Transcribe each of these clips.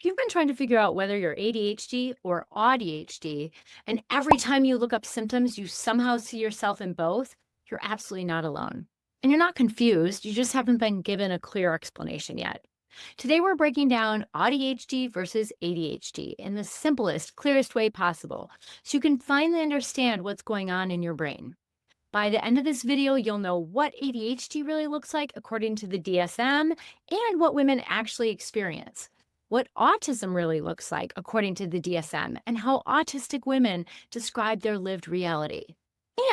You've been trying to figure out whether you're ADHD or AuDHD, and every time you look up symptoms, you somehow see yourself in both. You're absolutely not alone. And you're not confused, you just haven't been given a clear explanation yet. Today, we're breaking down AuDHD versus ADHD in the simplest, clearest way possible so you can finally understand what's going on in your brain. By the end of this video, you'll know what ADHD really looks like according to the DSM and what women actually experience, what autism really looks like according to the DSM, and how autistic women describe their lived reality,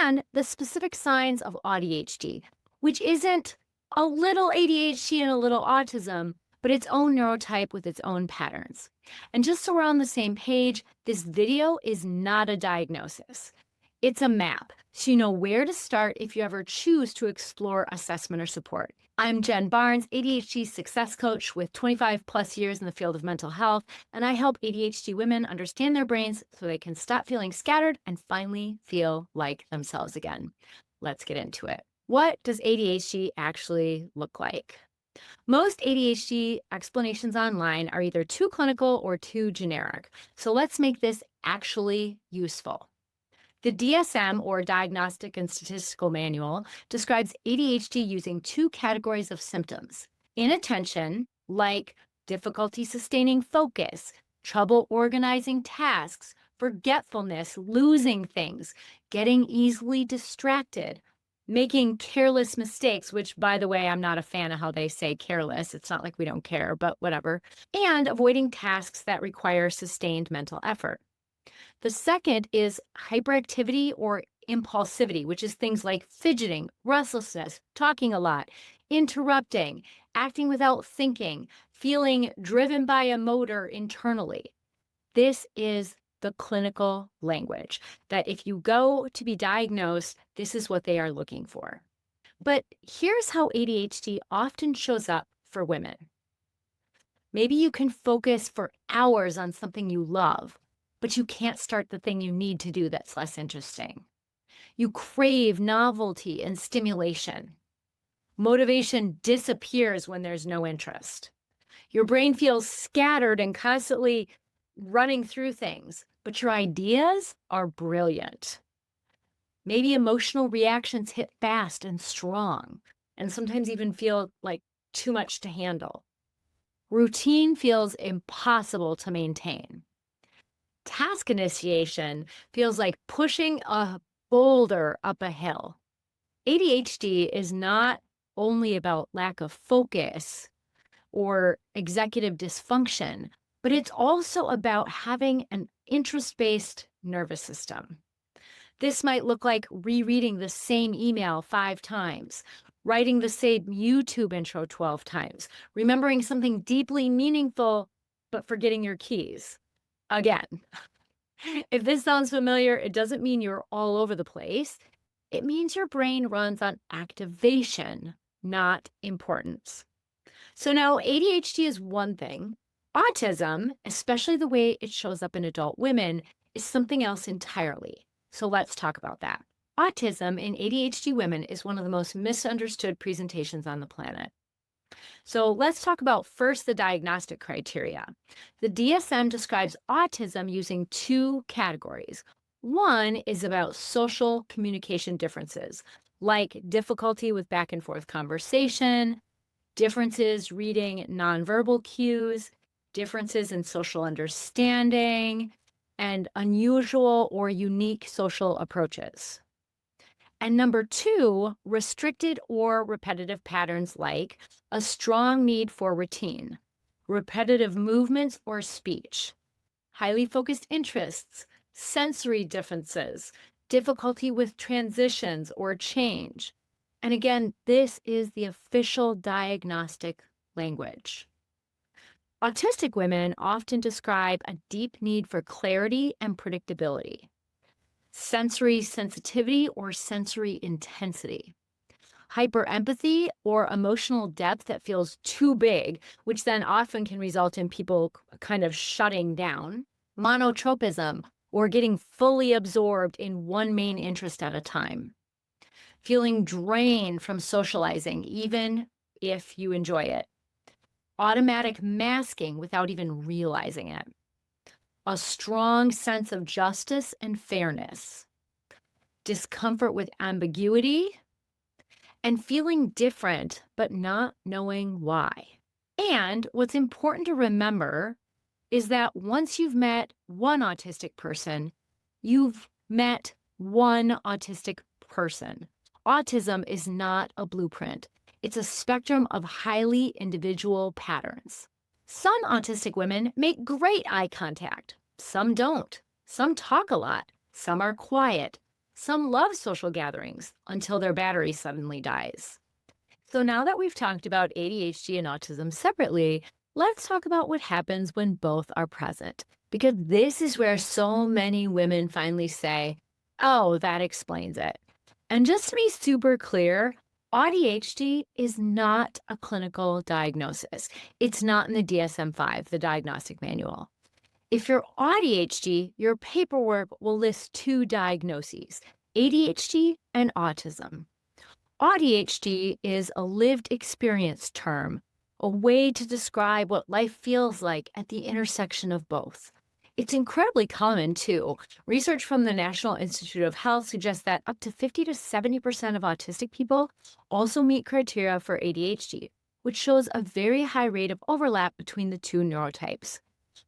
and the specific signs of ADHD, which isn't a little ADHD and a little autism, but its own neurotype with its own patterns. And just so we're on the same page, this video is not a diagnosis. It's a map, so you know where to start if you ever choose to explore assessment or support. I'm Jen Barnes, ADHD success coach with 25 plus years in the field of mental health, and I help ADHD women understand their brains so they can stop feeling scattered and finally feel like themselves again. Let's get into it. What does ADHD actually look like? Most ADHD explanations online are either too clinical or too generic, so let's make this actually useful. The DSM, or Diagnostic and Statistical Manual, describes ADHD using two categories of symptoms: inattention, like difficulty sustaining focus, trouble organizing tasks, forgetfulness, losing things, getting easily distracted, making careless mistakes, which, by the way, I'm not a fan of how they say careless. It's not like we don't care, but whatever, and avoiding tasks that require sustained mental effort. The second is hyperactivity or impulsivity, which is things like fidgeting, restlessness, talking a lot, interrupting, acting without thinking, feeling driven by a motor internally. This is the clinical language that if you go to be diagnosed, this is what they are looking for. But here's how ADHD often shows up for women. Maybe you can focus for hours on something you love, but you can't start the thing you need to do that's less interesting. You crave novelty and stimulation. Motivation disappears when there's no interest. Your brain feels scattered and constantly running through things, but your ideas are brilliant. Maybe emotional reactions hit fast and strong, and sometimes even feel like too much to handle. Routine feels impossible to maintain. Task initiation feels like pushing a boulder up a hill. ADHD is not only about lack of focus or executive dysfunction, but it's also about having an interest-based nervous system. This might look like rereading the same email 5 times, writing the same YouTube intro 12 times, remembering something deeply meaningful, but forgetting your keys. Again, if this sounds familiar, it doesn't mean you're all over the place. It means your brain runs on activation, not importance. So now ADHD is one thing. Autism, especially the way it shows up in adult women, is something else entirely. So let's talk about that. Autism in ADHD women is one of the most misunderstood presentations on the planet. So let's talk about first the diagnostic criteria. The DSM describes autism using two categories. One is about social communication differences, like difficulty with back and forth conversation, differences reading nonverbal cues, differences in social understanding, and unusual or unique social approaches. And number two, restricted or repetitive patterns like a strong need for routine, repetitive movements or speech, highly focused interests, sensory differences, difficulty with transitions or change. And again, this is the official diagnostic language. Autistic women often describe a deep need for clarity and predictability, sensory sensitivity or sensory intensity, hyperempathy or emotional depth that feels too big, which then often can result in people kind of shutting down, monotropism or getting fully absorbed in one main interest at a time, feeling drained from socializing, even if you enjoy it, automatic masking without even realizing it, a strong sense of justice and fairness, discomfort with ambiguity, and feeling different but not knowing why. And what's important to remember is that once you've met one autistic person, you've met one autistic person. Autism is not a blueprint, it's a spectrum of highly individual patterns. Some autistic women make great eye contact, some don't. Some talk a lot, some are quiet, some love social gatherings until their battery suddenly dies. So now that we've talked about ADHD and autism separately, let's talk about what happens when both are present. Because this is where so many women finally say, oh, that explains it. And just to be super clear, AuDHD is not a clinical diagnosis. It's not in the DSM-5, the diagnostic manual. If you're AuDHD, your paperwork will list two diagnoses, ADHD and autism. AuDHD is a lived experience term, a way to describe what life feels like at the intersection of both. It's incredibly common, too. Research from the National Institute of Health suggests that up to 50 to 70% of autistic people also meet criteria for ADHD, which shows a very high rate of overlap between the two neurotypes.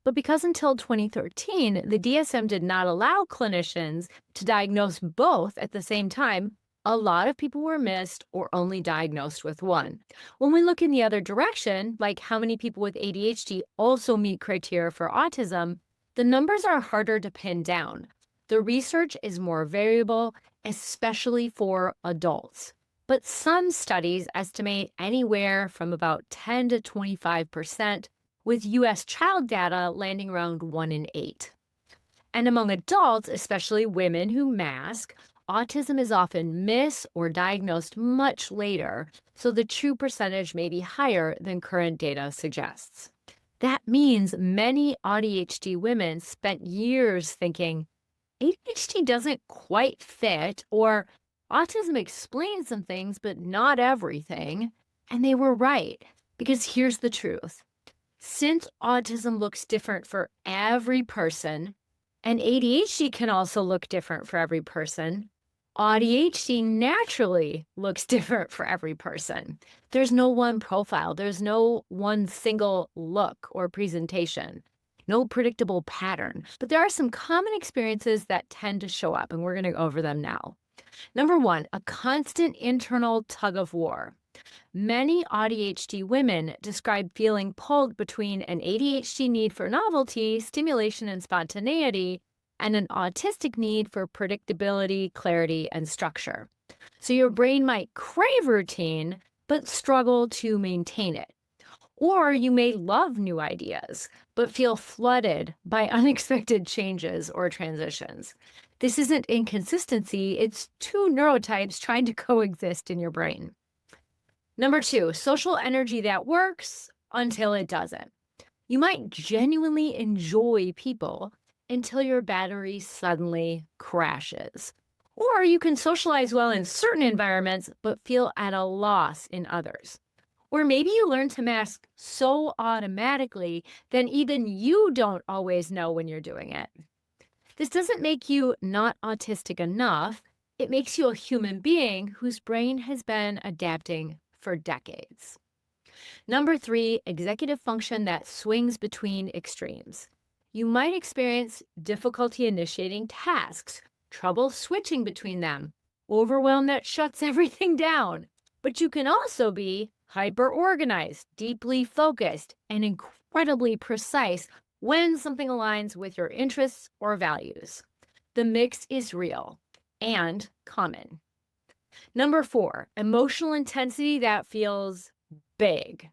But because until 2013, the DSM did not allow clinicians to diagnose both at the same time, a lot of people were missed or only diagnosed with one. When we look in the other direction, like how many people with ADHD also meet criteria for autism, the numbers are harder to pin down. The research is more variable, especially for adults. But some studies estimate anywhere from about 10 to 25%, with US child data landing around 1 in 8. And among adults, especially women who mask, autism is often missed or diagnosed much later, so the true percentage may be higher than current data suggests. That means many AuDHD women spent years thinking, ADHD doesn't quite fit, or autism explains some things, but not everything. And they were right, because here's the truth. Since autism looks different for every person, and ADHD can also look different for every person, AuDHD naturally looks different for every person. There's no one profile. There's no one single look or presentation, no predictable pattern. But there are some common experiences that tend to show up, and we're going to go over them now. Number one, a constant internal tug of war. Many AuDHD women describe feeling pulled between an ADHD need for novelty, stimulation, and spontaneity, and an autistic need for predictability, clarity, and structure. So your brain might crave routine, but struggle to maintain it. Or you may love new ideas, but feel flooded by unexpected changes or transitions. This isn't inconsistency, it's two neurotypes trying to coexist in your brain. Number two, social energy that works until it doesn't. You might genuinely enjoy people until your battery suddenly crashes. Or you can socialize well in certain environments, but feel at a loss in others. Or maybe you learn to mask so automatically that even you don't always know when you're doing it. This doesn't make you not autistic enough. It makes you a human being whose brain has been adapting for decades. Number three, executive function that swings between extremes. You might experience difficulty initiating tasks, trouble switching between them, overwhelm that shuts everything down. But you can also be hyper-organized, deeply focused, and incredibly precise when something aligns with your interests or values. The mix is real and common. Number four, emotional intensity that feels big.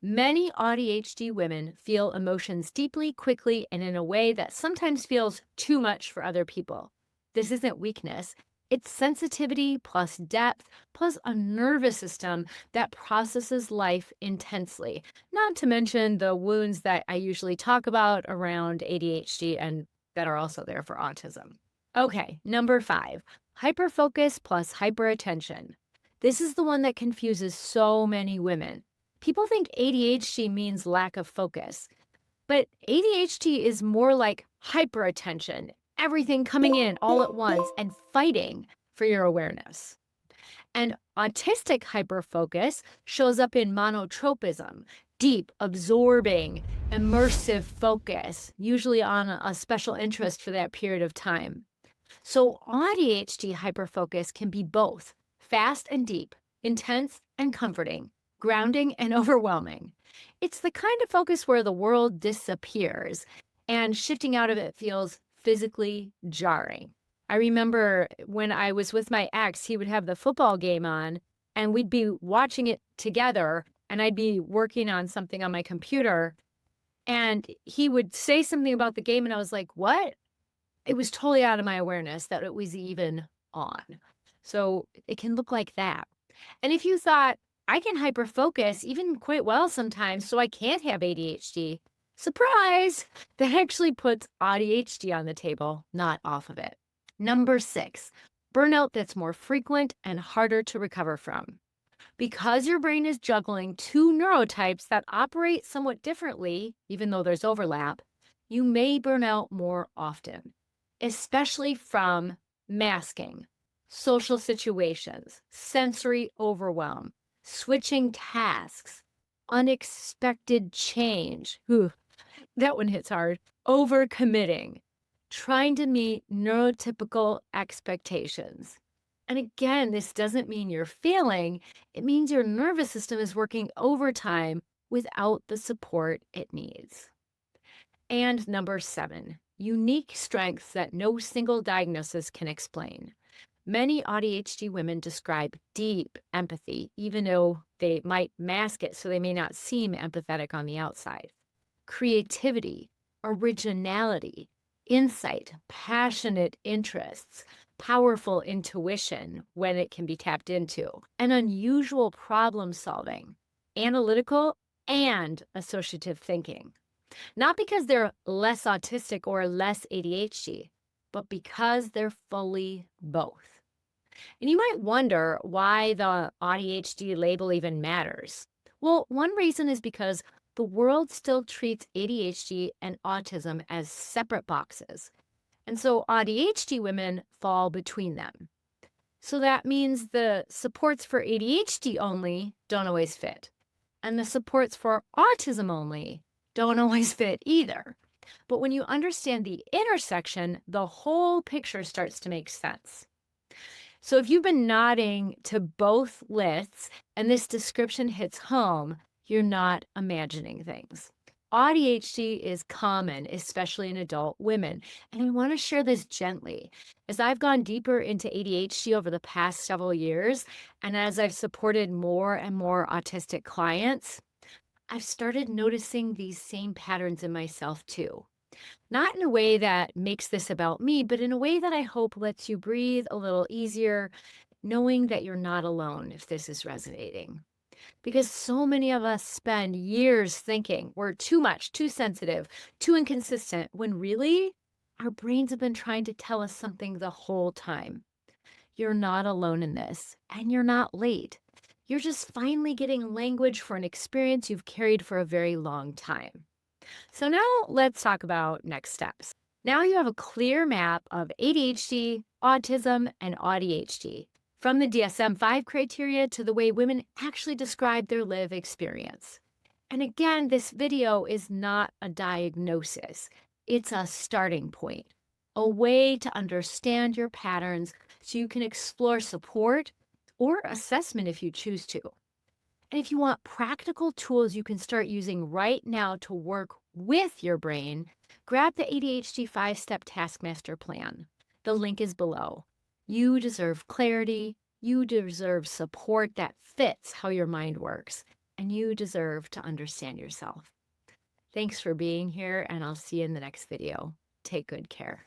Many AuDHD women feel emotions deeply, quickly, and in a way that sometimes feels too much for other people. This isn't weakness. It's sensitivity plus depth plus a nervous system that processes life intensely, not to mention the wounds that I usually talk about around ADHD and that are also there for autism. Okay, number five, hyperfocus plus hyperattention. This is the one that confuses so many women. People think ADHD means lack of focus, but ADHD is more like hyperattention, everything coming in all at once and fighting for your awareness. And autistic hyperfocus shows up in monotropism, deep, absorbing, immersive focus, usually on a special interest for that period of time. So, AuDHD hyperfocus can be both fast and deep, intense and comforting, grounding and overwhelming. It's the kind of focus where the world disappears and shifting out of it feels physically jarring. I remember when I was with my ex, he would have the football game on and we'd be watching it together, and I'd be working on something on my computer. And he would say something about the game, and I was like, what? It was totally out of my awareness that it was even on. So it can look like that. And if you thought, I can hyperfocus even quite well sometimes, so I can't have ADHD, surprise! That actually puts AuDHD on the table, not off of it. Number 6, burnout that's more frequent and harder to recover from. Because your brain is juggling two neurotypes that operate somewhat differently, even though there's overlap, you may burn out more often, especially from masking, social situations, sensory overwhelm, switching tasks, unexpected change. Ooh, that one hits hard. Overcommitting, trying to meet neurotypical expectations. And again, this doesn't mean you're failing. It means your nervous system is working overtime without the support it needs. And number 7, unique strengths that no single diagnosis can explain. Many AuDHD women describe deep empathy, even though they might mask it so they may not seem empathetic on the outside. Creativity, originality, insight, passionate interests, powerful intuition when it can be tapped into, and unusual problem solving, analytical and associative thinking. Not because they're less autistic or less ADHD, but because they're fully both. And you might wonder why the AuDHD label even matters. Well, one reason is because the world still treats ADHD and autism as separate boxes. And so AuDHD women fall between them. So that means the supports for ADHD only don't always fit. And the supports for autism only don't always fit either. But when you understand the intersection, the whole picture starts to make sense. So if you've been nodding to both lists and this description hits home, you're not imagining things. AuDHD is common, especially in adult women, and I want to share this gently. As I've gone deeper into ADHD over the past several years, and as I've supported more and more autistic clients, I've started noticing these same patterns in myself too. Not in a way that makes this about me, but in a way that I hope lets you breathe a little easier, knowing that you're not alone if this is resonating. Because so many of us spend years thinking we're too much, too sensitive, too inconsistent, when really our brains have been trying to tell us something the whole time. You're not alone in this, and you're not late. You're just finally getting language for an experience you've carried for a very long time. So now let's talk about next steps. Now you have a clear map of ADHD, autism, and AuDHD, from the DSM-5 criteria to the way women actually describe their lived experience. And again, this video is not a diagnosis. It's a starting point, a way to understand your patterns so you can explore support or assessment if you choose to. And if you want practical tools you can start using right now to work with your brain, grab the ADHD 5-step Taskmaster plan. The link is below. You deserve clarity. You deserve support that fits how your mind works, and you deserve to understand yourself. Thanks for being here, and I'll see you in the next video. Take good care.